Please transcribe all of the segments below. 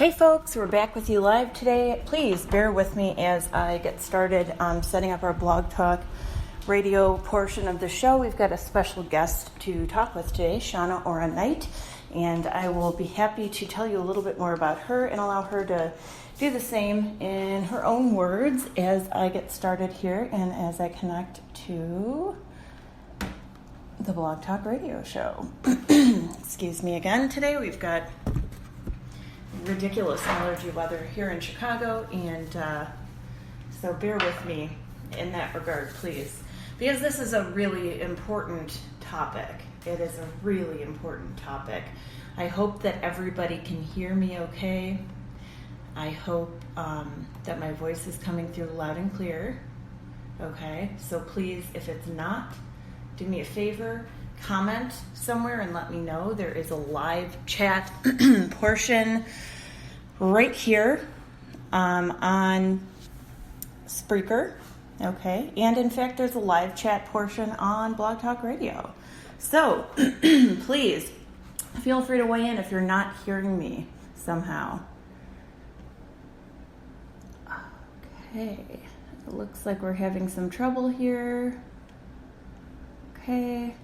Hey folks, we're back with you live today. Please bear with me as I get started setting up our Blog Talk radio portion of the show. We've got a special guest to talk with today, Shauna Aura Knight, and I will be happy to tell you a little bit more about her and allow her to do the same in her own words as I get started here and as I connect to the Blog Talk radio show. Excuse me again. Today we've got ridiculous allergy weather here in Chicago, and so bear with me in that regard, please, because this is a really important topic. It is a really important topic. I hope that everybody can hear me okay. I hope that my voice is coming through loud and clear. Okay, so please, if it's not, do me a favor, comment somewhere and let me know. There is a live chat portion right here on Spreaker, okay? And in fact, there's a live chat portion on Blog Talk Radio. So please feel free to weigh in if you're not hearing me somehow. Okay, it looks like we're having some trouble here. Okay.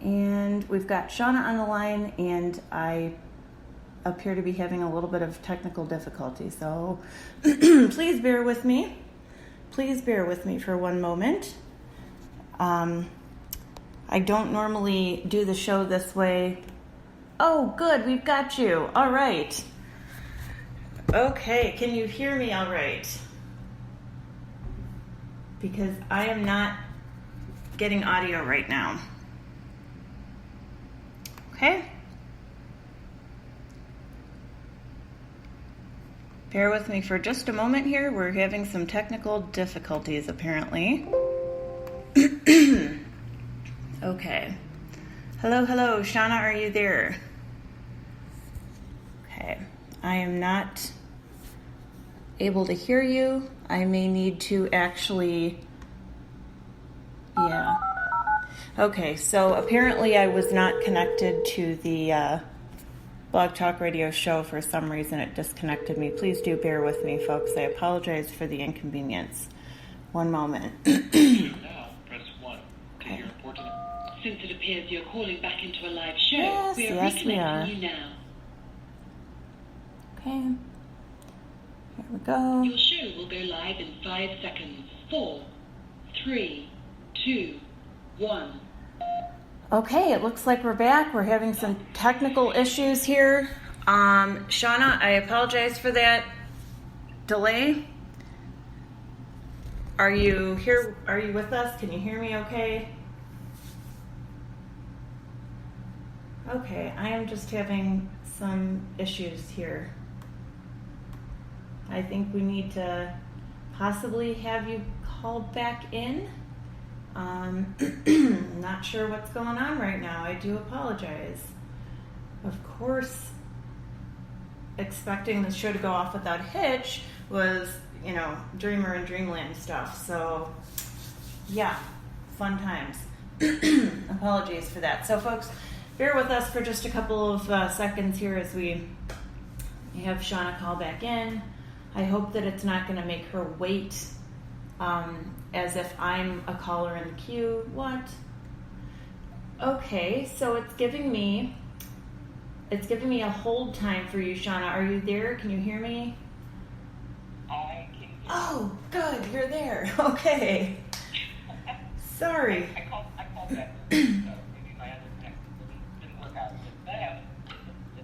And we've got Shauna on the line, and I appear to be having a little bit of technical difficulty. So please bear with me. Please bear with me for one moment. I don't normally do the show this way. Oh, good. We've got you. All right. Okay. Can you hear me all right? Because I am not getting audio right now. Okay? Bear with me for just a moment here. We're having some technical difficulties, apparently. Okay. Hello, Shauna, are you there? Okay. I am not able to hear you. I may need to actually... Yeah. Okay, so apparently I was not connected to the Blog Talk Radio show. For some reason it disconnected me. Please do bear with me, folks. I apologize for the inconvenience. One moment. Now, press 1. Okay. Since it appears you're calling back into a live show, Yes, we are yes, we are. reconnecting you now. Okay. Here we go. Your show will go live in 5 seconds. 4, 3, 2, 1. Okay, it looks like we're back. We're having some technical issues here. Shauna, I apologize for that delay. Are you here? Are you with us? Can you hear me okay? Okay, I am just having some issues here. I think we need to possibly have you called back in. Not sure what's going on right now. I do apologize. Of course, expecting the show to go off without a hitch was, dreamer and dreamland stuff. So, yeah, fun times. Apologies for that. So, folks, bear with us for just a couple of seconds here as we have Shauna call back in. I hope that it's not going to make her wait as if I'm a caller in the queue. What? Okay, so it's giving me a hold time for you, Shauna. Are you there? Can you hear me? I can hear you. Oh, good, you're there. Okay. Sorry. I called that. So maybe my other connection didn't work out. But that happens. The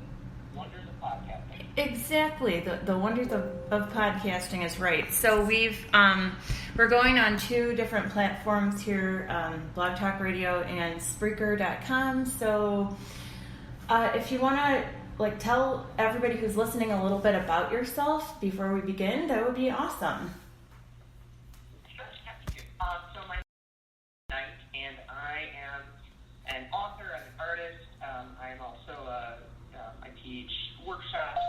wonders of podcasting. Exactly. The wonders of podcasting is right. So we're going on 2 different platforms here, Blog Talk Radio and Spreaker.com. So if you want to tell everybody who's listening a little bit about yourself before we begin, that would be awesome. Sure. So my name is Knight, and I am an author, I'm an artist. I am also I teach workshops,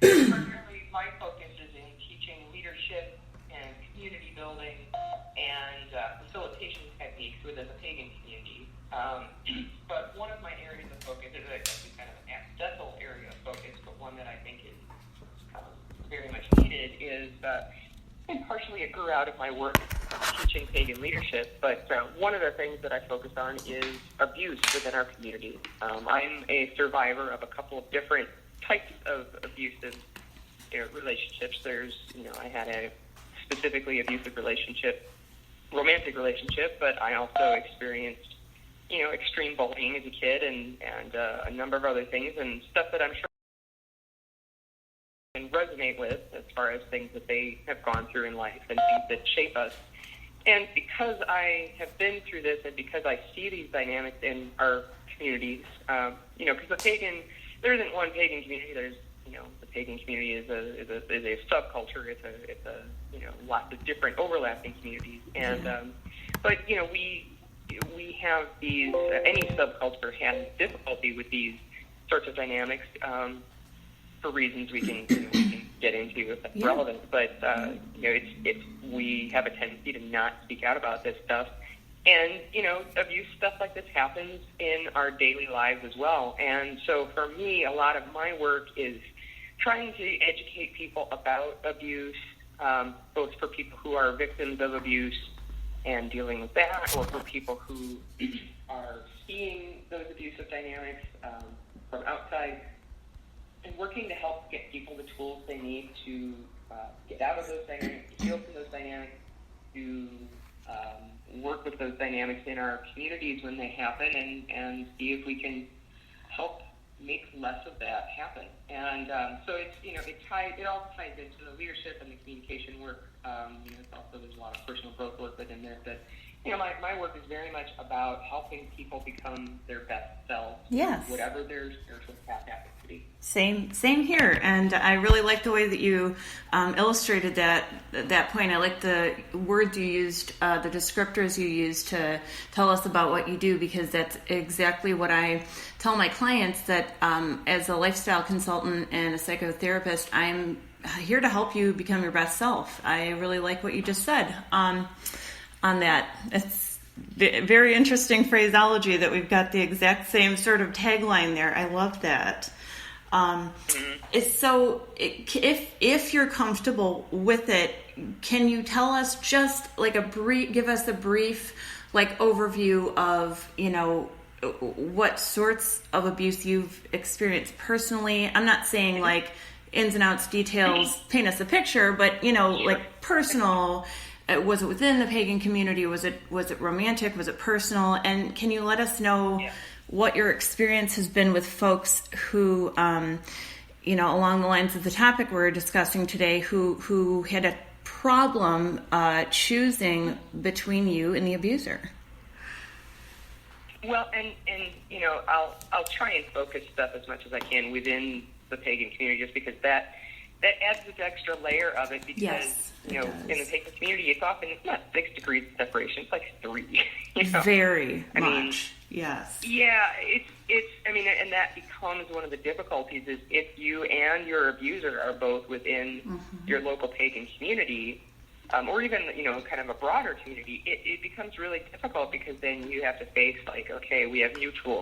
and primarily my focus is in teaching leadership and community building and facilitation techniques within the Pagan community. But one of my areas of focus is actually kind of an accidental area of focus, but one that I think is, and partially it grew out of my work teaching pagan leadership, but one of the things that I focus on is abuse within our community. I'm a survivor of a couple of different types of abusive relationships. I had a specifically abusive relationship, romantic relationship, but I also experienced, extreme bullying as a kid and a number of other things and stuff that I'm sure can resonate with as far as things that they have gone through in life and things that shape us. And because I have been through this and because I see these dynamics in our communities, because there isn't one pagan community. There's, the pagan community is a subculture. It's a lots of different overlapping communities. And but we have these. Any subculture has difficulty with these sorts of dynamics for reasons we can get into if that's relevant. But we have a tendency to not speak out about this stuff. And, abuse stuff like this happens in our daily lives as well. And so for me, a lot of my work is trying to educate people about abuse, both for people who are victims of abuse and dealing with that, or for people who are seeing those abusive dynamics from outside, and working to help get people the tools they need to get out of those dynamics, to heal from those dynamics, to work with those dynamics in our communities when they happen, and see if we can help make less of that happen. And so it all ties into the leadership and the communication work. It's also, there's a lot of personal growth work within there. But my work is very much about helping people become their best selves, whatever their spiritual path happens to be. Same here, and I really like the way that you illustrated that point. I like the words you used, the descriptors you used to tell us about what you do, because that's exactly what I tell my clients, that as a lifestyle consultant and a psychotherapist, I'm here to help you become your best self. I really like what you just said on that. It's very interesting phraseology that we've got the exact same sort of tagline there. I love that. So if you're comfortable with it, can you tell us just like give us a brief overview of, what sorts of abuse you've experienced personally? I'm not saying ins and outs details, paint us a picture, but personal. Was it within the pagan community? Was it romantic? Was it personal? And can you let us know what your experience has been with folks who, along the lines of the topic we're discussing today, who had a problem choosing between you and the abuser? Well, and I'll try and focus stuff as much as I can within the pagan community, just because that adds this extra layer of it, because in the pagan community it's not 6 degrees of separation, it's like 3. Very much. Yes. Yeah, it's and that becomes one of the difficulties, is if you and your abuser are both within your local pagan community, or even kind of a broader community, it becomes really difficult, because then you have to face okay, we have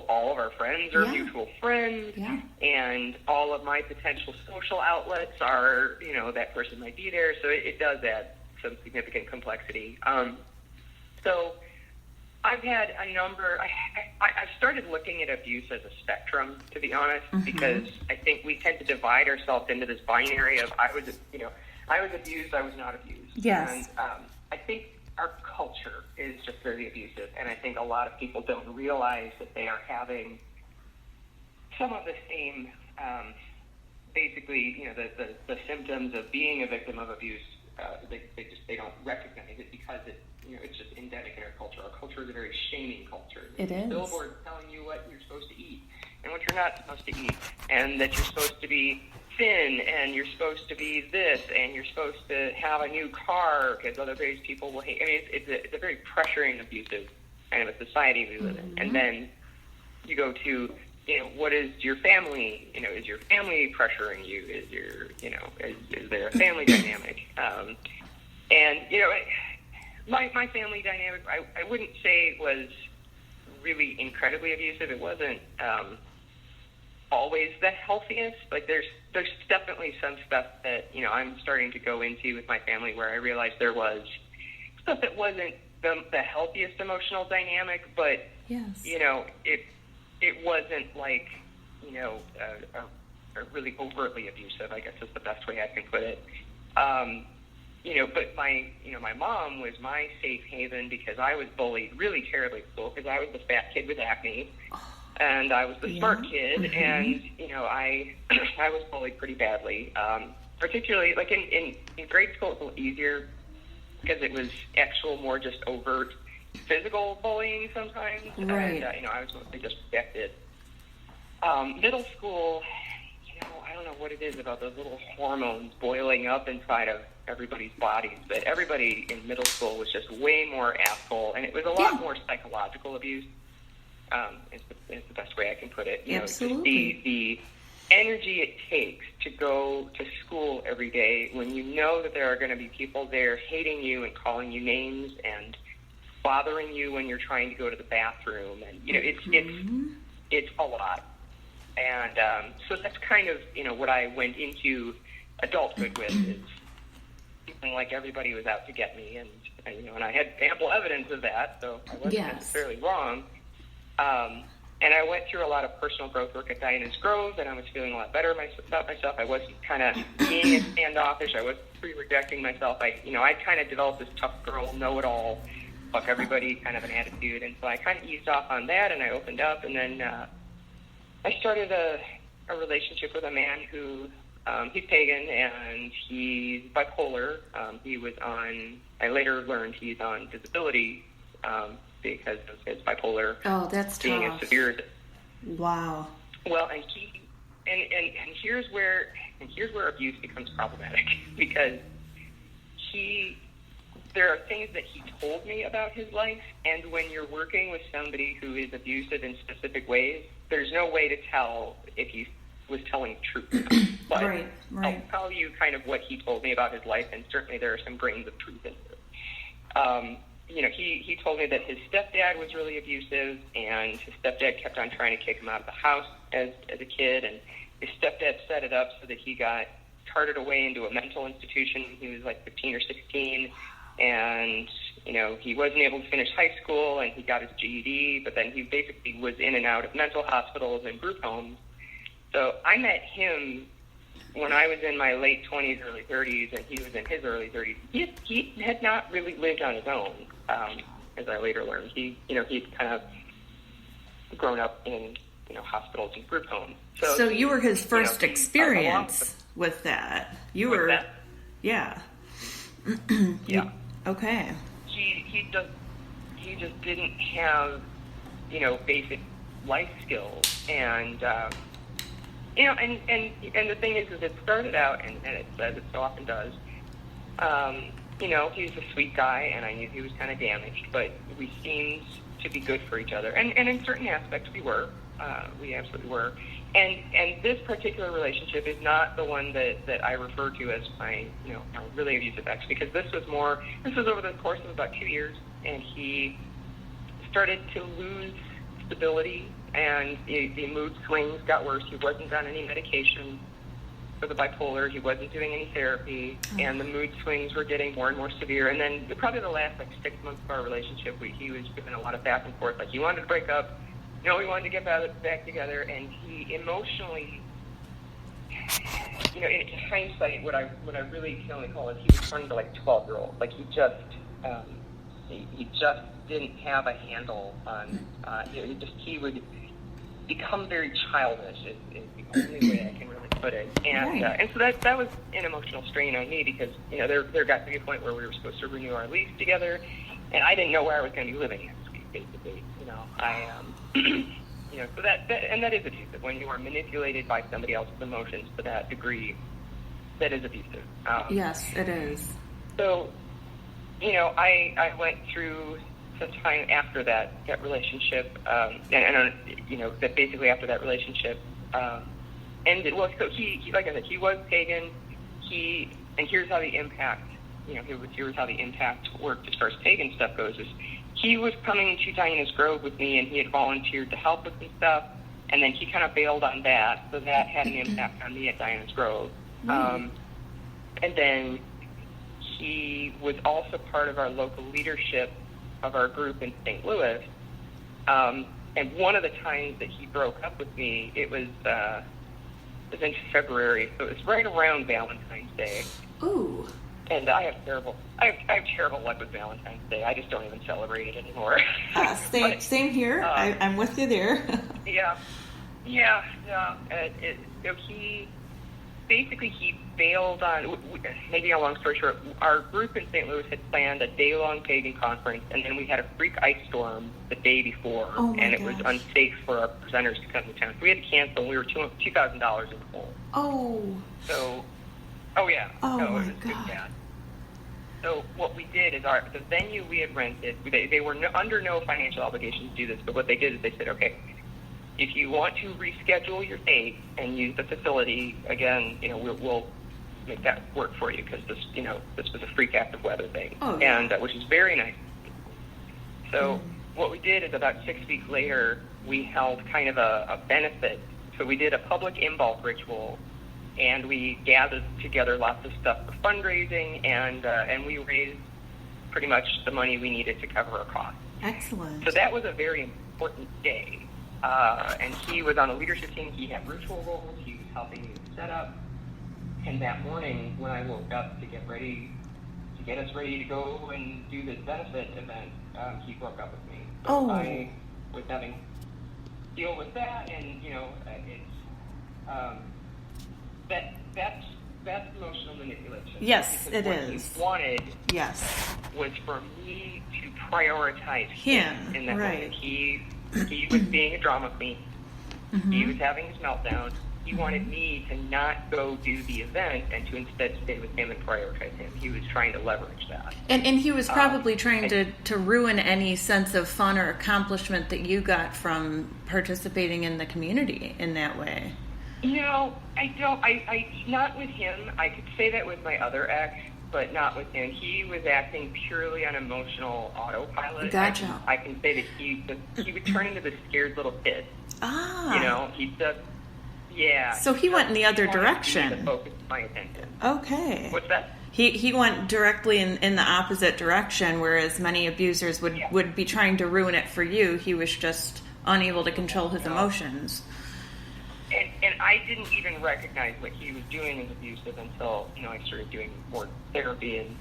all of our friends are mutual friends, and all of my potential social outlets are that person might be there, so it does add some significant complexity. So I've had a number. I've started looking at abuse as a spectrum, to be honest, because I think we tend to divide ourselves into this binary of I was abused, I was not abused. Yes. And I think our culture is just very abusive, and I think a lot of people don't realize that they are having some of the same, basically, the symptoms of being a victim of abuse. They don't recognize it, because it's just endemic in our culture. Our culture is a very shaming culture. It is. Billboards telling you what you're supposed to eat and what you're not supposed to eat, and that you're supposed to be thin, and you're supposed to be this, and you're supposed to have a new car because otherwise people will hate. It's a very pressuring, abusive kind of a society we live in. And then you go to, what is your family? Is your family pressuring you? Is there a family dynamic? And my family dynamic, I wouldn't say it was really incredibly abusive. It wasn't always the healthiest. Like there's definitely some stuff that, you know, I'm starting to go into with my family where I realized there was stuff that wasn't the healthiest emotional dynamic, but, Yes. you know, it wasn't like, you know, really overtly abusive, I guess is the best way I can put it. You know, but my mom was my safe haven because I was bullied really terribly at school because I was the fat kid with acne, and I was the smart kid, and, you know, I was bullied pretty badly. Particularly, like in grade school, it was a little easier because it was actual more just overt physical bullying sometimes. Right. And, you know, I was mostly just protected. Middle school, you know, I don't know what it is about those little hormones boiling up inside of everybody's bodies, but everybody in middle school was just way more asshole, and it was a lot more psychological abuse. Is the best way I can put it. You Absolutely. know, the energy it takes to go to school every day when you know that there are going to be people there hating you and calling you names and bothering you when you're trying to go to the bathroom, and you know it's a lot. And so that's kind of, you know, what I went into adulthood with, is feeling like everybody was out to get me, and you know, and I had ample evidence of that, so I wasn't necessarily wrong. And I went through a lot of personal growth work at Diana's Grove, and I was feeling a lot better about myself. I wasn't kind of being standoffish. I wasn't rejecting myself. I kind of developed this tough girl, know-it-all, fuck everybody kind of an attitude, and so I kind of eased off on that, and I opened up, and then I started a relationship with a man who, he's pagan, and he's bipolar. I later learned he's on disability because of his bipolar being as severe as it. Wow. Well, and here's where abuse becomes problematic, because there are things that he told me about his life, and when you're working with somebody who is abusive in specific ways, there's no way to tell if he was telling the truth. But right. I'll tell you kind of what he told me about his life, and certainly there are some grains of truth in it. You know, he told me that his stepdad was really abusive, and his stepdad kept on trying to kick him out of the house as a kid, and his stepdad set it up so that he got carted away into a mental institution when he was like 15 or 16, and, you know, he wasn't able to finish high school, and he got his GED, but then he basically was in and out of mental hospitals and group homes. So I met him when I was in my late 20s, early 30s, and he was in his early 30s. He had not really lived on his own, as I later learned. He'd kind of grown up in, you know, hospitals and group homes. So you were his first experience with that. Yeah. Yeah. Okay. He just didn't have, you know, basic life skills, and you know, and the thing is it started out, and it, as it so often does, you know, he was a sweet guy, and I knew he was kind of damaged, but we seemed to be good for each other, and in certain aspects we absolutely were, and this particular relationship is not the one that I refer to as my, you know, my really abusive ex, because this was over the course of about 2 years, and he started to lose stability, and the mood swings got worse. He wasn't on any medication for the bipolar. He wasn't doing any therapy, and the mood swings were getting more and more severe. And then probably the last 6 months of our relationship, he was given a lot of back and forth. Like, he wanted to break up. No, he wanted to get back together, and he emotionally, you know, in hindsight, what I really can only call it, he was turning to like 12-year-old. Like, he just didn't have a handle on, you know, he would become very childish is the only way I can really put it. And and so that was an emotional strain on me, because, you know, there got to be a point where we were supposed to renew our lease together, and I didn't know where I was going to be living next week, basically. You know, you know, so that is abusive. When you are manipulated by somebody else's emotions to that degree, that is abusive. Yes, it is. So, you know, I went through some time after that relationship, and you know, that basically after that relationship ended. Well, so he like I said, he was pagan. And here's how the impact, you know, here's how the impact worked as far as pagan stuff goes. Is he was coming to Diana's Grove with me, and he had volunteered to help with some stuff, And then he kind of bailed on that, so that had an impact on me at Diana's Grove. And then he was also part of our local leadership of our group in St. Louis. And one of the times that he broke up with me, it was in February, so it was right around Valentine's Day. Ooh. And I have terrible luck with Valentine's Day. I just don't even celebrate it anymore. Same here. I'm with you there. Yeah. He bailed on, maybe a long story short, our group in St. Louis had planned a day-long pagan conference, and then we had a freak ice storm the day before, and it was unsafe for our presenters to come to town. So we had to cancel, and we were $2,000 in the hole. Oh. So, my it was God. bad. So what we did is the venue we had rented, they were under no financial obligation to do this, but what they did is they said, okay, if you want to reschedule your date and use the facility, again, we'll make that work for you, because this was a freak active weather thing, and which is very nice. So what we did is about 6 weeks later, we held kind of a benefit. So we did a public in-bulk ritual, and we gathered together lots of stuff for fundraising, and we raised pretty much the money we needed to cover our costs. Excellent. So that was a very important day. And he was on a leadership team. He had ritual roles. He was helping me set up. And that morning, when I woke up to get us ready to go and do this benefit event, he broke up with me. So I was having to deal with that, and that's emotional manipulation. Yes, because it is. What he wanted was for me to prioritize him in that moment. He was being a drama queen. He was having his meltdown. He wanted me to not go do the event and to instead stay with him and prioritize him. He was trying to leverage that. And he was probably trying to ruin any sense of fun or accomplishment that you got from participating in the community in that way. I don't. Not with him. I could say that with my other ex, but not with him. He was acting purely on emotional autopilot. Gotcha. I can say that he would turn into this scared little kid. He just, So he went in the other wanted direction. me to focus my attention. Okay. What's that? He went directly in the opposite direction, whereas many abusers would be trying to ruin it for you. He was just unable to control his emotions. And I didn't even recognize what he was doing as abusive until I started doing more therapy and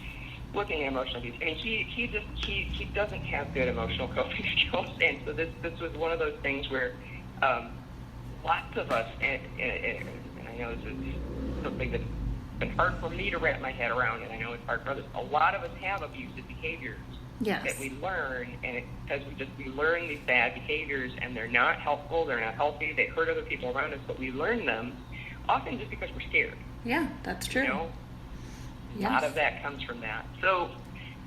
looking at emotional abuse. I mean, he doesn't have good emotional coping skills, and so this was one of those things where lots of us, and I know this is something that's been hard for me to wrap my head around, and I know it's hard for others. A lot of us have abusive behaviors. Yes. That we learn, and because we learn these bad behaviors, and they're not helpful, they're not healthy, they hurt other people around us, but we learn them often just because we're scared. Yeah, that's true. A lot of that comes from that. So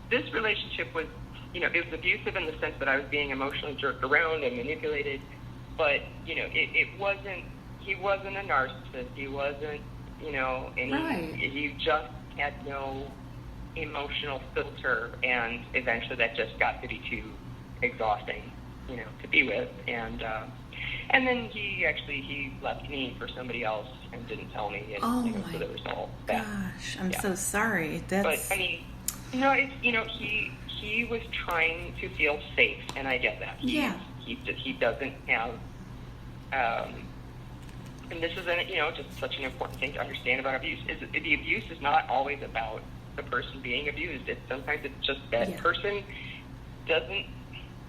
this relationship was, it was abusive in the sense that I was being emotionally jerked around and manipulated, but, it wasn't, he wasn't a narcissist, he wasn't, he just had no emotional filter, and eventually that just got to be too exhausting, to be with, and then he left me for somebody else and didn't tell me, and so there was all that. Gosh, I'm so sorry. But I mean, he was trying to feel safe, and I get that. He doesn't have, and this is just such an important thing to understand about abuse. Is that the abuse is not always about the person being abused. Sometimes it's just that person doesn't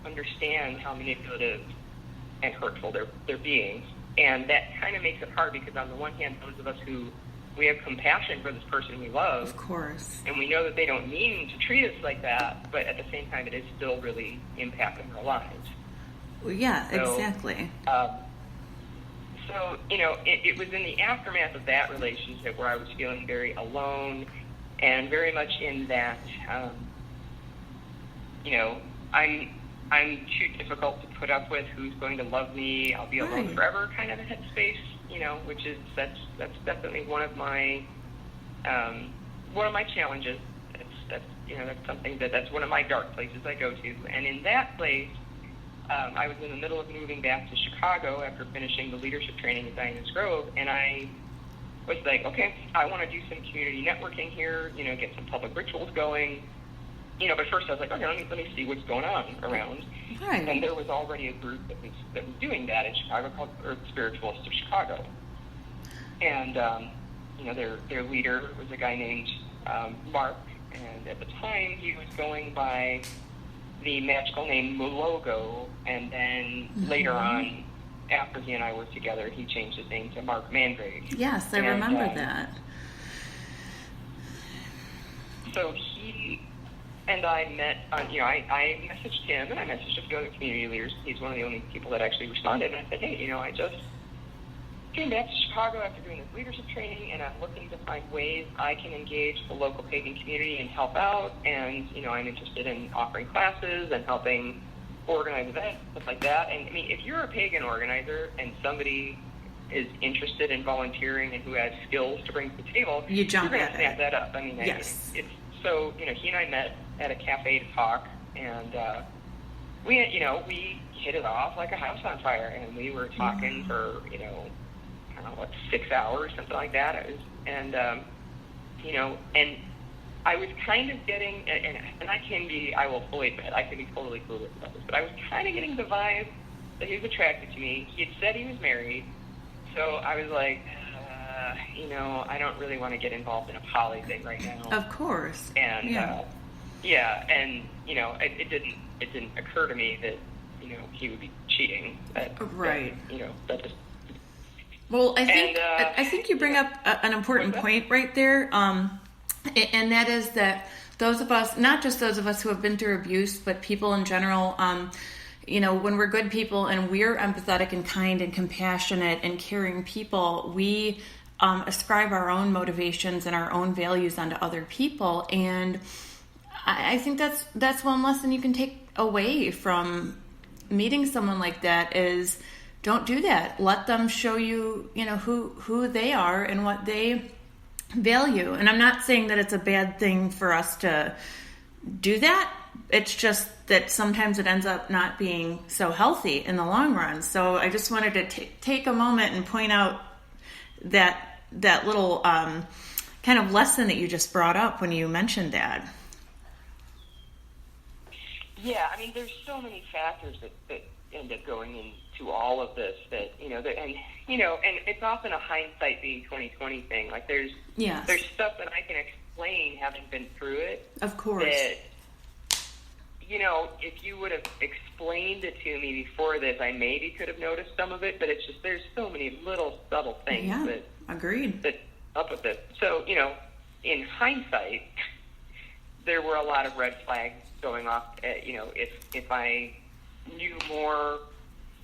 understand how manipulative and hurtful they're being, and that kind of makes it hard, because on the one hand, those of us who we have compassion for this person we love, of course, and we know that they don't mean to treat us like that, but at the same time, it is still really impacting our lives. Well, exactly. So it was in the aftermath of that relationship where I was feeling very alone. And very much in that, I'm too difficult to put up with. Who's going to love me? I'll be alone forever, kind of a headspace. Which is that's definitely one of my challenges. That's something that's one of my dark places I go to. And in that place, I was in the middle of moving back to Chicago after finishing the leadership training at Diamonds Grove, and I was like, okay, I want to do some community networking here, get some public rituals going. But first I was like, okay, let me see what's going on around. Right. And there was already a group that was doing that in Chicago called Earth Spiritualists of Chicago. And, their leader was a guy named Mark, and at the time he was going by the magical name Mulogo, and then later on, after he and I were together, he changed his name to Mark Mandrake. Yes, I remember that. So he and I met on, I messaged him, and I messaged a few other community leaders. He's one of the only people that actually responded, and I said, hey, I just came back to Chicago after doing this leadership training, and I'm looking to find ways I can engage the local pagan community and help out, and, I'm interested in offering classes and helping organize events, stuff like that. And, if you're a pagan organizer and somebody is interested in volunteering and who has skills to bring to the table, you're going to snap that up. Yes. So, he and I met at a cafe to talk, and we hit it off like a house on fire, and we were talking for, 6 hours, something like that. And I was kind of getting, and I will fully admit, I can be totally clueless about this, but I was kind of getting the vibe that he was attracted to me. He had said he was married, so I was like, I don't really want to get involved in a poly thing right now. Of course. And it didn't occur to me that he would be cheating. Right. That just. Well, I think you bring up an important point right there, and that is that those of us, not just those of us who have been through abuse, but people in general, when we're good people and we're empathetic and kind and compassionate and caring people, we ascribe our own motivations and our own values onto other people. And I think that's one lesson you can take away from meeting someone like that is don't do that. Let them show you, who they are and what they value. And I'm not saying that it's a bad thing for us to do that. It's just that sometimes it ends up not being so healthy in the long run. So I just wanted to take a moment and point out that little kind of lesson that you just brought up when you mentioned that. Yeah, there's so many factors that end up going into all of this and it's often a hindsight being 2020 thing. Like there's stuff that I can explain having been through it. Of course. That, if you would have explained it to me before this, I maybe could have noticed some of it, but it's just there's so many little subtle things agreed. that up with it. So, in hindsight, there were a lot of red flags going off. If I knew more,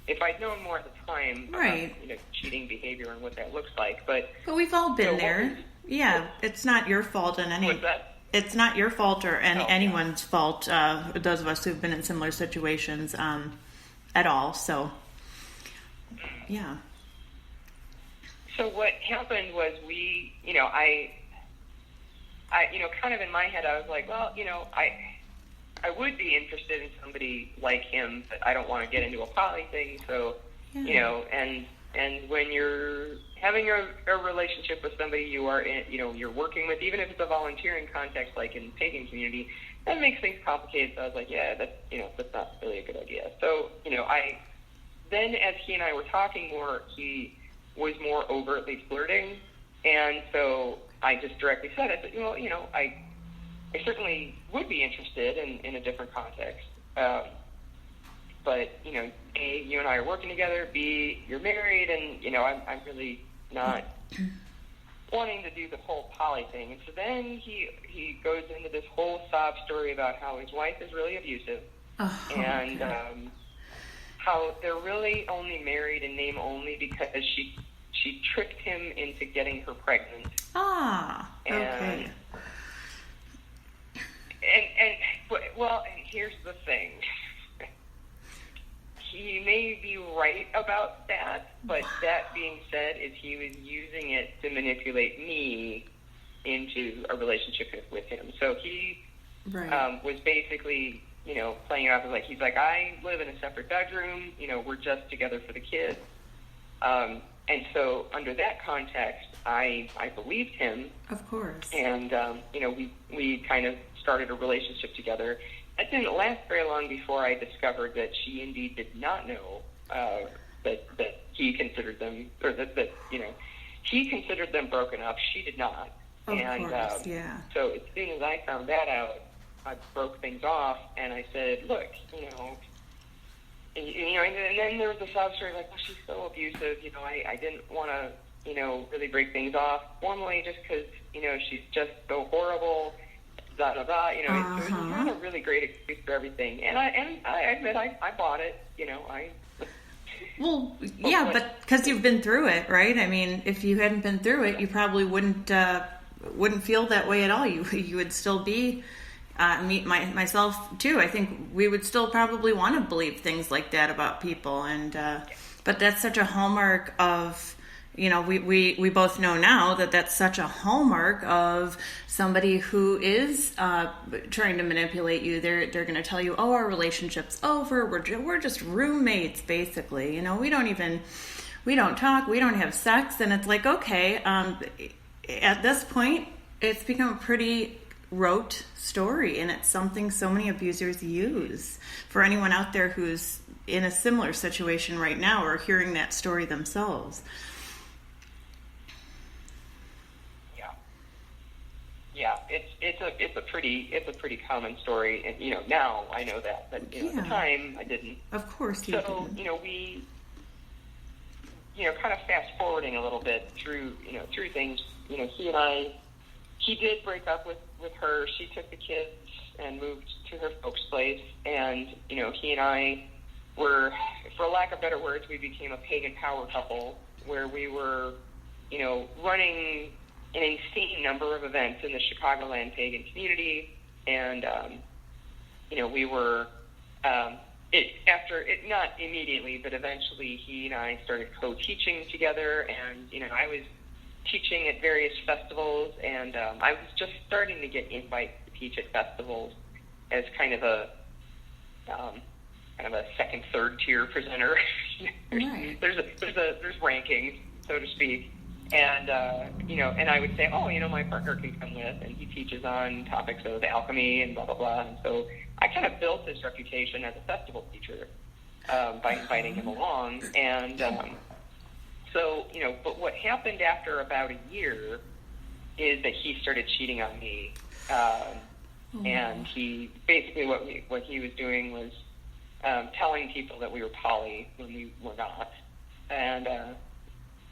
if I'd known more at the time right. about, cheating behavior and what that looks like. But we've all been there. It's not your fault in any. What's that? It's not your fault or anyone's fault. Those of us who've been in similar situations at all. So, yeah. So what happened was I kind of in my head I was like, well, I would be interested in somebody like him, but I don't want to get into a poly thing. So, and when you're having a relationship with somebody you are in, you're working with, even if it's a volunteering context like in the pagan community, that makes things complicated. So I was like, that's not really a good idea. So, then as he and I were talking more, he was more overtly flirting. And so I just directly said, I said, I certainly would be interested in a different context. But, A, you and I are working together, B, you're married, and, I'm really not wanting to do the whole poly thing. And so then he goes into this whole sob story about how his wife is really abusive and how they're really only married in name only because she tricked him into getting her pregnant. Okay. And here's the thing. He may be right about that, but that being said, is he was using it to manipulate me into a relationship with him. So he was basically playing it off as like, he's like, I live in a separate bedroom, we're just together for the kids. And so under that context, I believed him. Of course. And, we kind of started a relationship together. That didn't last very long before I discovered that she indeed did not know that he considered them, or that he considered them broken up. She did not. Of course, yeah. So as soon as I found that out, I broke things off, and I said, look, and then there was a sob story like, well, she's so abusive, I didn't want to, really break things off formally just because, she's just so horrible, blah, blah, blah, it was not a really great excuse for everything. And I admit I bought it, Well, yeah, but because you've been through it, right? I mean, if you hadn't been through it, you probably wouldn't feel that way at all. You would still be, myself too. I think we would still probably want to believe things like that about people, and but that's such a hallmark of, we both know now that that's such a hallmark of somebody who is trying to manipulate you. They're going to tell you, oh, our relationship's over. We're just roommates, basically. We don't talk. We don't have sex. And it's like, okay, at this point, it's become a pretty rote story, and it's something so many abusers use. For anyone out there who's in a similar situation right now or hearing that story themselves. Yeah, it's a pretty common story, and now I know that, but at the time I didn't. Of course you didn't. We kind of fast forwarding a little bit through things. He did break up with her. She took the kids and moved to her folks' place, and he and I were, for lack of better words, we became a pagan power couple where we were running an insane number of events in the Chicagoland pagan community, and we were not immediately, but eventually he and I started co-teaching together, and I was teaching at various festivals, and I was just starting to get invites to teach at festivals as kind of a second, third tier presenter. There's rankings, so to speak. And, and I would say, my partner can come with, and he teaches on topics of alchemy and blah, blah, blah. And so I kind of built this reputation as a festival teacher by inviting him along. And but what happened after about a year is that he started cheating on me. And he basically what he was doing was telling people that we were poly when we were not. And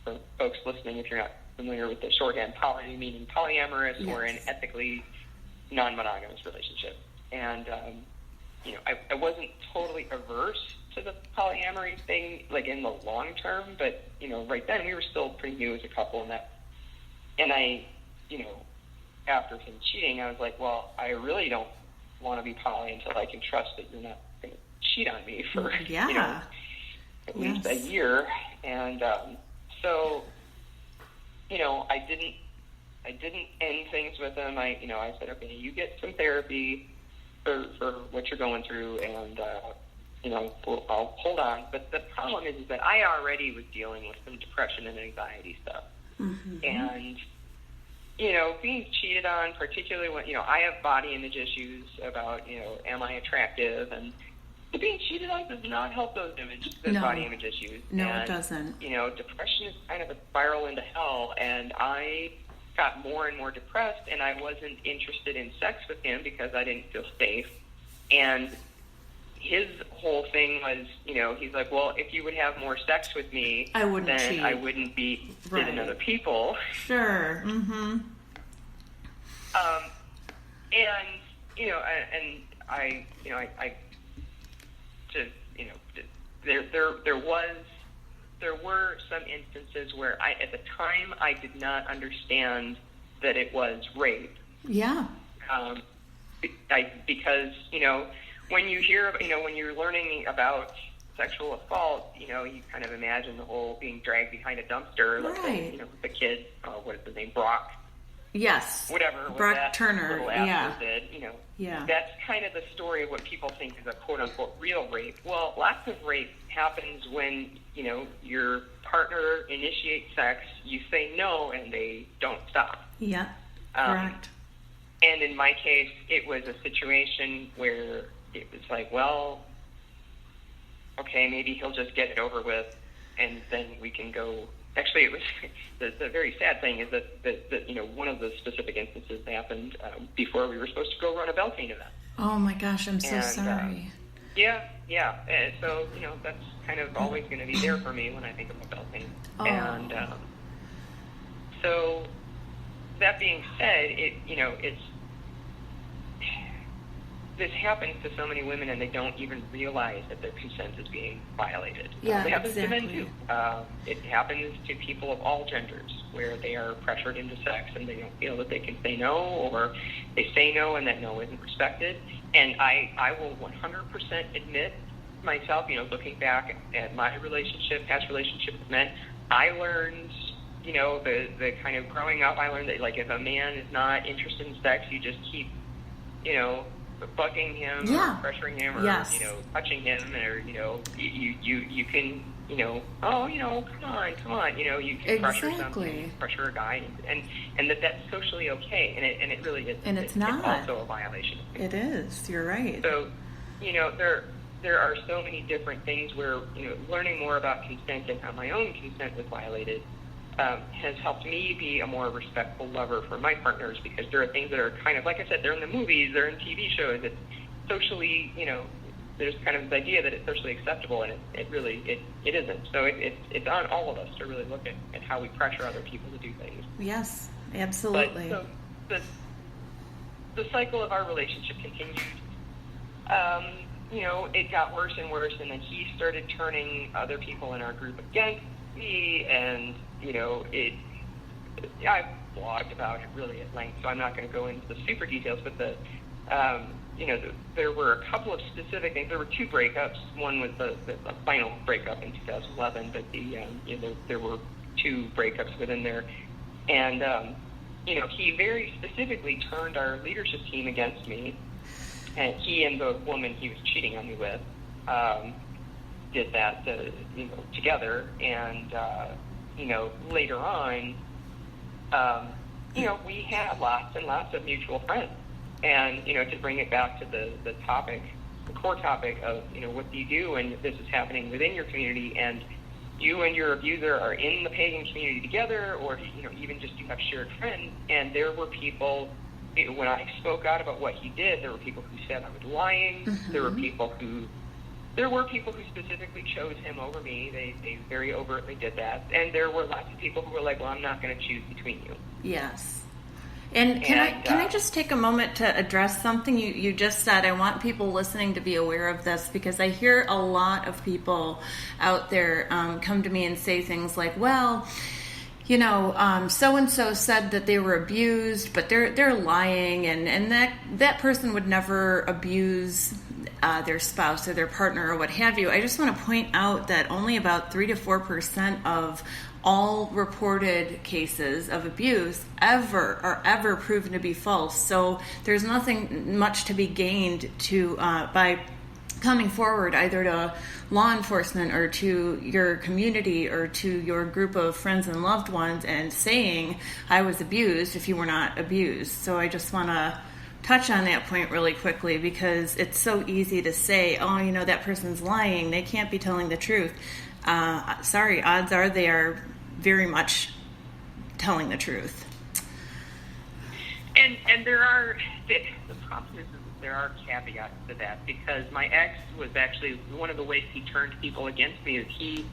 for folks listening, if you're not familiar with the shorthand, poly meaning polyamorous, yes, or an ethically non-monogamous relationship. And, I wasn't totally averse to the polyamory thing, like in the long term, but, right then we were still pretty new as a couple, and I, after him cheating, I was like, well, I really don't want to be poly until I can trust that you're not going to cheat on me for, at least a year. And, so, I didn't end things with him. I said, okay, you get some therapy for what you're going through, and, I'll hold on. But the problem is that I already was dealing with some depression and anxiety stuff. Mm-hmm. And, being cheated on, particularly when, I have body image issues about, am I attractive? And being cheated on does not help those body image issues. No, and, it doesn't. Depression is kind of a spiral into hell, and I got more and more depressed, and I wasn't interested in sex with him because I didn't feel safe. And his whole thing was, he's like, well, if you would have more sex with me, I wouldn't then cheat. I wouldn't be dating other people. Sure. Mm-hmm. There were some instances where at the time I did not understand that it was rape. Yeah. Because when you hear, when you're learning about sexual assault, you kind of imagine the whole being dragged behind a dumpster, right. like the kid, what is his name, Brock, Yes. whatever what Brock that Turner. little Yeah. asshole did, Yeah. that's kind of the story of what people think is a quote-unquote real rape. Well, lots of rape happens when, your partner initiates sex, you say no, and they don't stop. Yeah. Correct. And in my case, it was a situation where it was like, well, okay, maybe he'll just get it over with, and then we can go. Actually, it was the very sad thing is that one of the specific instances happened before we were supposed to go run a Beltane event. Oh my gosh, I'm so And, sorry. Yeah. And so that's kind of always going to be there for me when I think of a Beltane. Oh. And so that being said, it's this happens to so many women, and they don't even realize that their consent is being violated. Yeah, it happens exactly. to men too. It happens to people of all genders, where they are pressured into sex and they don't feel that they can say no, or they say no and that no isn't respected. And I will 100% admit myself, looking back at my past relationship with men, I learned, the kind of growing up, I learned that like if a man is not interested in sex, you just keep, bugging him Yeah. or pressuring him or Yes. touching him, or you can come on, you can pressure Exactly. something, pressure a guy, and that's socially okay, and it really is. And it's not. It's also a violation. It is. You're right. So there are so many different things where learning more about consent and how my own consent was violated has helped me be a more respectful lover for my partners, because there are things that are kind of, like I said, they're in the movies, they're in TV shows, it's socially, there's kind of this idea that it's socially acceptable, and it really isn't. So it's on all of us to really look at how we pressure other people to do things. Yes, absolutely. But, so the cycle of our relationship continued. It got worse and worse, and then he started turning other people in our group against me, and I blogged about it really at length, so I'm not going to go into the super details, but there were a couple of specific things. There were two breakups. One was the final breakup in 2011, but there were two breakups within there, and he very specifically turned our leadership team against me, and he and the woman he was cheating on me with did that together, and later on, we had lots and lots of mutual friends. And, to bring it back to the topic, the core topic of, what do you do when this is happening within your community, and you and your abuser are in the pagan community together, or, even just you have shared friends. And there were people, when I spoke out about what he did, there were people who said I was lying. Mm-hmm. There were people who specifically chose him over me. They very overtly did that. And there were lots of people who were like, well, I'm not going to choose between you. Yes. And can I just take a moment to address something you just said? I want people listening to be aware of this, because I hear a lot of people out there come to me and say things like, well, so-and-so said that they were abused, but they're lying, and that person would never abuse their spouse or their partner or what have you. I just want to point out that only about 3 to 4% of all reported cases of abuse are ever proven to be false. So there's nothing much to be gained by coming forward either to law enforcement or to your community or to your group of friends and loved ones and saying I was abused if you were not abused. So I just want to touch on that point really quickly, because it's so easy to say, oh, that person's lying, they can't be telling the truth. Sorry, odds are they are very much telling the truth. And there are, the problem is there are caveats to that, because my ex was actually, one of the ways he turned people against me is he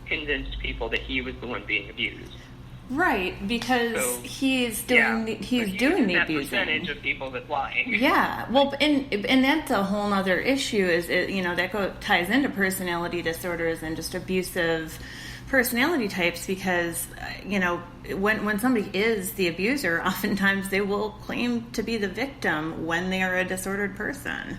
convinced people that he was the one being abused. Right, because he's doing the abusing. Percentage of people that's lying. Yeah, well, and that's a whole other issue. That ties into personality disorders and just abusive personality types, because when somebody is the abuser, oftentimes they will claim to be the victim when they are a disordered person.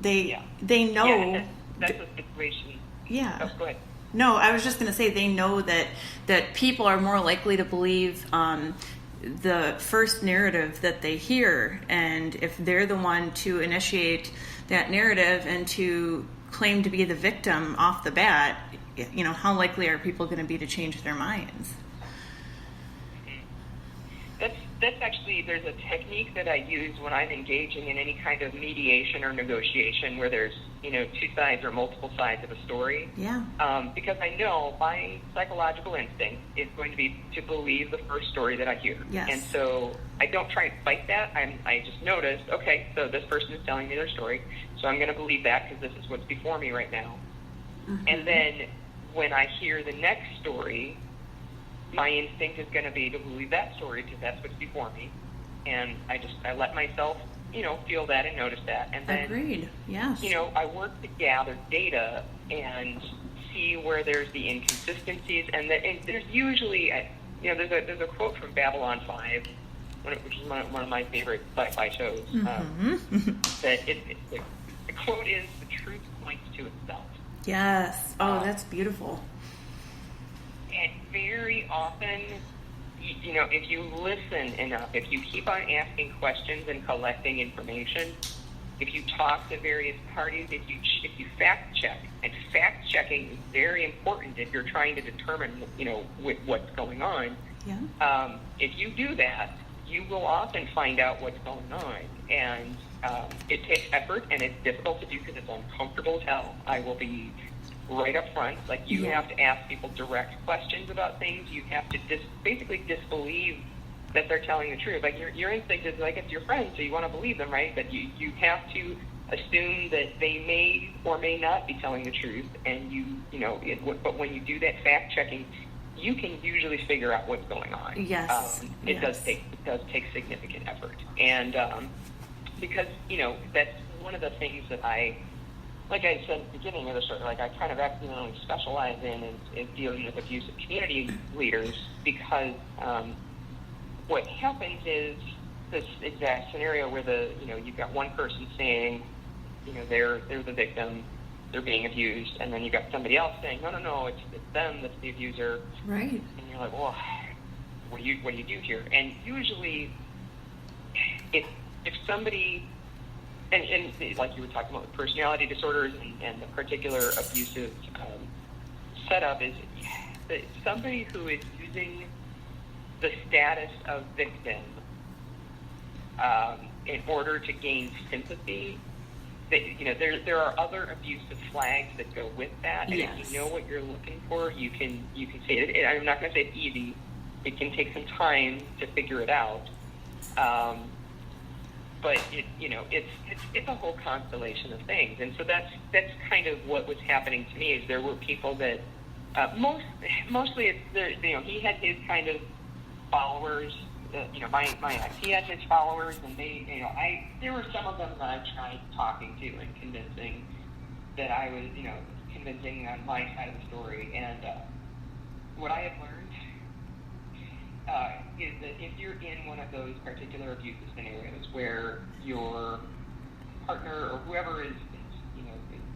They know. Yeah, that's a situation. Yeah. Oh, go ahead. No, I was just going to say they know that people are more likely to believe the first narrative that they hear, and if they're the one to initiate that narrative and to claim to be the victim off the bat, how likely are people going to be to change their minds? That's actually, there's a technique that I use when I'm engaging in any kind of mediation or negotiation where there's, two sides or multiple sides of a story. Yeah. Because I know my psychological instinct is going to be to believe the first story that I hear. Yes. And so I don't try and fight that. I just noticed, okay, so this person is telling me their story, so I'm going to believe that because this is what's before me right now. Mm-hmm. And then when I hear the next story, my instinct is going to be to believe that story because that's what's before me. And I let myself, feel that and notice that. And then, agreed. Yes. I work to gather data and see where there's the inconsistencies. And there's usually, there's a quote from Babylon 5, which is one of my favorite sci-fi shows. That the quote is, "The truth points to itself." Yes. Oh, that's beautiful. And very often, if you listen enough, if you keep on asking questions and collecting information, if you talk to various parties, if you fact check, and fact checking is very important if you're trying to determine, what's going on. Yeah. If you do that, you will often find out what's going on. And it takes effort, and it's difficult to do because it's uncomfortable as hell. I will be right up front. Like, you have to ask people direct questions about things. You have to basically disbelieve that they're telling the truth. Like, your instinct is, like, it's your friend, so you want to believe them, right? But you have to assume that they may or may not be telling the truth. And but when you do that fact checking, you can usually figure out what's going on. Yes. It does take significant effort. And because, that's one of the things that like I said at the beginning of the story, like, I kind of accidentally specialize in dealing with abusive community leaders because what happens is this exact scenario where you've got one person saying, they're the victim, they're being abused, and then you've got somebody else saying, no, it's them that's the abuser. Right. And you're like, well, what do you do here? And usually, if somebody, and like you were talking about with personality disorders and the particular abusive setup, is that somebody who is using the status of victim in order to gain sympathy, there are other abusive flags that go with that. And if you know what you're looking for, you can say it. I'm not going to say it's easy. It can take some time to figure it out. But it's a whole constellation of things, and so that's kind of what was happening to me. Is there were people that mostly it's he had his kind of followers. My ex, he had his followers, and there were some of them that I tried talking to and convincing that I was convincing on my side of the story. And what I have learned is that if you're in one of those particular abusive scenarios where your partner or whoever is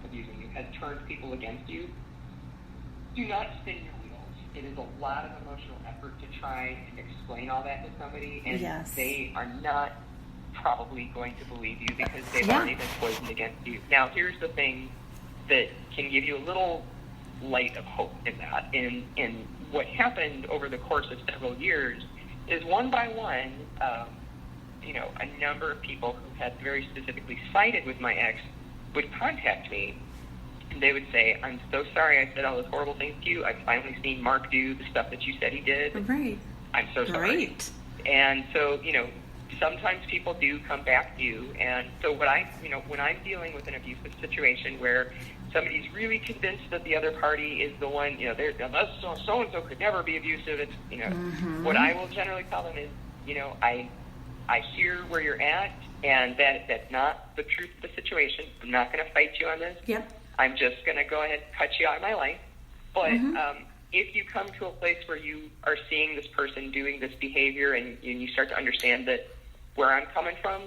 abusing you has turned people against you, do not spin your wheels. It is a lot of emotional effort to try and explain all that to somebody, and they are not probably going to believe you because they've already been poisoned against you. Now, here's the thing that can give you a little light of hope in that. In what happened over the course of several years is one by one, a number of people who had very specifically sided with my ex would contact me, and they would say, "I'm so sorry I said all those horrible things to you. I've finally seen Mark do the stuff that you said he did. Right. I'm so sorry." Great. And so, sometimes people do come back to you. And so when I'm dealing with an abusive situation where somebody's really convinced that the other party is the one, so-and-so could never be abusive, it's, what I will generally tell them is, I hear where you're at, and that's not the truth of the situation. I'm not going to fight you on this. Yep. I'm just going to go ahead and cut you out of my life. But if you come to a place where you are seeing this person doing this behavior and you start to understand that where I'm coming from,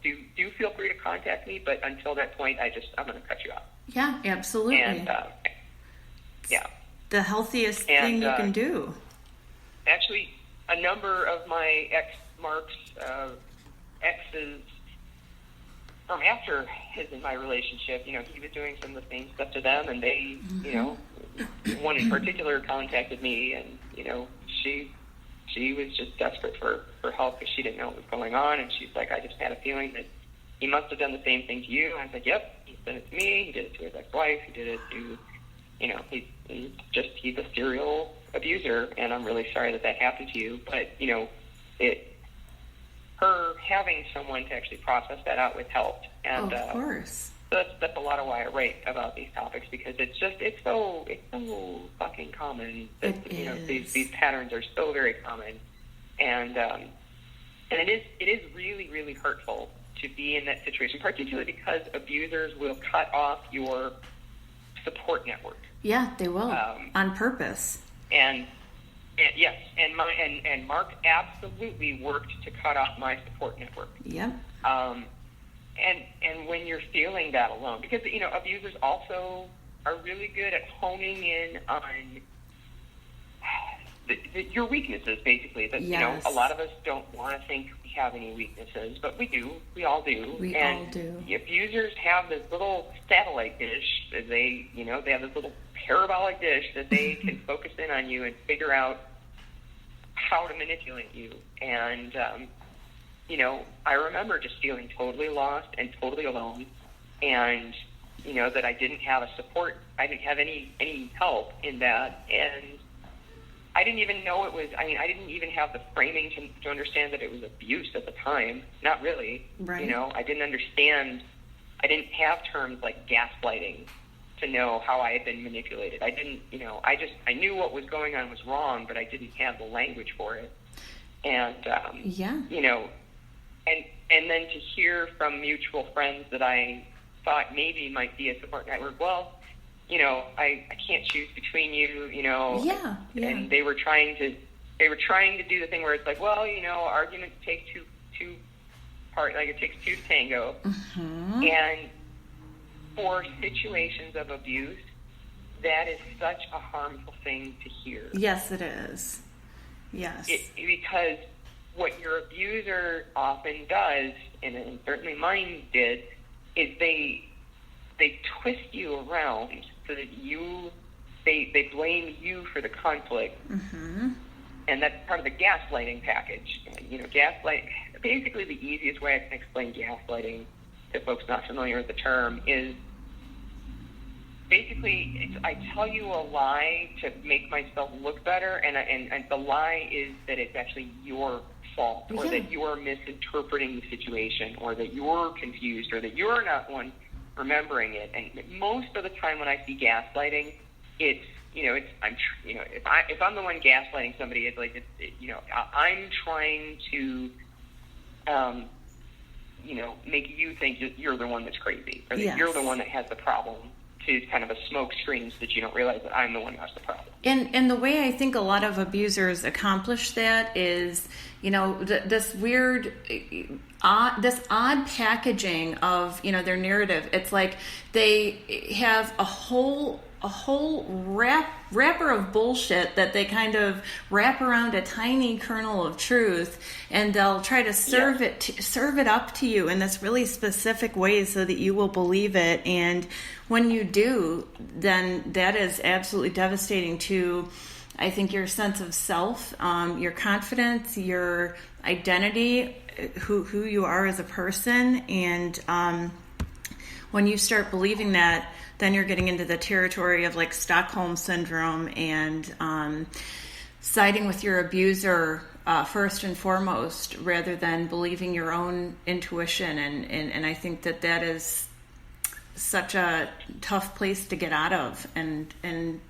do feel free to contact me. But until that point, I'm going to cut you off. Yeah, absolutely. And Yeah. the healthiest And, thing you can do. Actually, a number of my Mark's exes, after his and my relationship, he was doing some of the same stuff to them, and they, one in particular contacted me, and, she was just desperate for help because she didn't know what was going on, and she's like, I just had a feeling that he must have done the same thing to you. And I was like, yep, he did it to me, he did it to his ex-wife, he did it to, he's a serial abuser, and I'm really sorry that happened to you. But, her having someone to actually process that out with helped. And, of course. That's a lot of why I write about these topics, because it's so fucking common that these patterns are so very common, and it is really, really hurtful to be in that situation, particularly because abusers will cut off your support network. Yeah, they will, on purpose. And yes, and Mark absolutely worked to cut off my support network. Yep. And when you're feeling that alone, because abusers also are really good at honing in on your weaknesses, basically. That yes. A lot of us don't want to think we have any weaknesses, but we do. We all do. All do. The abusers have this little satellite dish that they have this little parabolic dish that they can focus in on you and figure out how to manipulate you. And I remember just feeling totally lost and totally alone, and that I didn't have a support. I didn't have any help in that, and I didn't even know it was. I didn't even have the framing to understand that it was abuse at the time. Not really. Right. I didn't understand. I didn't have terms like gaslighting to know how I had been manipulated. I didn't. I knew what was going on was wrong, but I didn't have the language for it. And yeah. And then to hear from mutual friends that I thought maybe might be a support network, well, I can't choose between you, Yeah. And they were trying to do the thing where it's like, well, arguments take two part, like it takes two to tango. Mm-hmm. And for situations of abuse, that is such a harmful thing to hear. Yes, it is. Yes. Because what your abuser often does, and certainly mine did, is they twist you around so that they blame you for the conflict. Mm-hmm. And that's part of the gaslighting package. Gaslight, basically the easiest way I can explain gaslighting to folks not familiar with the term is basically I tell you a lie to make myself look better, and the lie is that it's actually your fault, or that you're misinterpreting the situation, or that you're confused, or that you're not one remembering it. And most of the time when I see gaslighting, it's if I'm the one gaslighting somebody, it's like I'm trying to make you think that you're the one that's crazy, or that you're the one that has the problem, to kind of a smoke screen so that you don't realize that I'm the one who has the problem. And the way I think a lot of abusers accomplish that is, this weird, this odd packaging of, their narrative. It's like they have a whole wrapper of bullshit that they kind of wrap around a tiny kernel of truth, and they'll try to serve it up to you in this really specific way so that you will believe it. And when you do, then that is absolutely devastating to, I think, your sense of self, your confidence, your identity, who you are as a person. And when you start believing that, then you're getting into the territory of like Stockholm syndrome and siding with your abuser first and foremost, rather than believing your own intuition. And I think that is such a tough place to get out of, and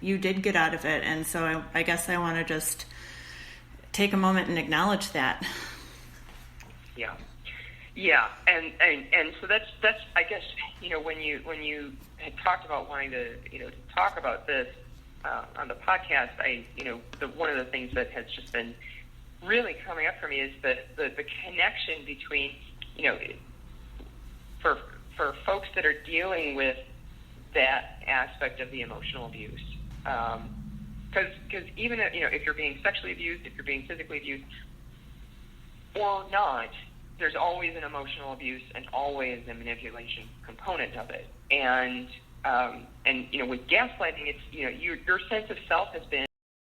you did get out of it. And so I guess I want to just take a moment and acknowledge that. Yeah, and so that's I guess when you had talked about wanting to talk about this on the podcast, one of the things that has just been really coming up for me is the connection between for folks that are dealing with that aspect of the emotional abuse, Because even if you're being sexually abused, if you're being physically abused, or not, there's always an emotional abuse and always a manipulation component of it. And with gaslighting, it's your sense of self has been